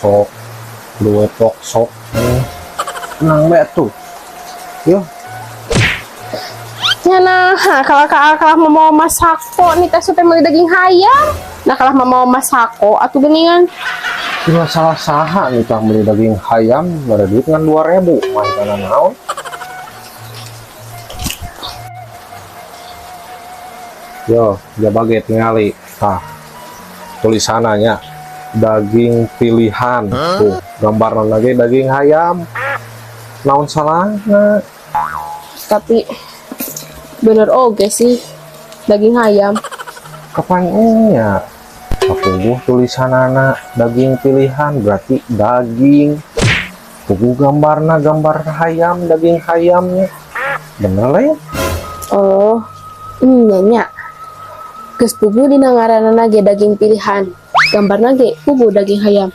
sok duwe pok sok nang be tuh yo Nah, kalau mau masako nih teh teh meuli daging hayam. Nah, kalau mau masako atuh geningan. cuma salah saha nih tah beli daging hayam bade duit ngan 2000 mah kana naon yo ya baget ngali tah tulisananya daging pilihan tuh gambaran lagi daging hayam naon salahna Tapi bener oge sih daging hayam. kepannya kapuguh tulisanana daging pilihan berarti daging puguh gambarna gambar hayam daging hayamnya bener lah ya Oh, nya. Geus puguh dina ngaranna ge daging pilihan. Gambarna ge puguh daging hayam.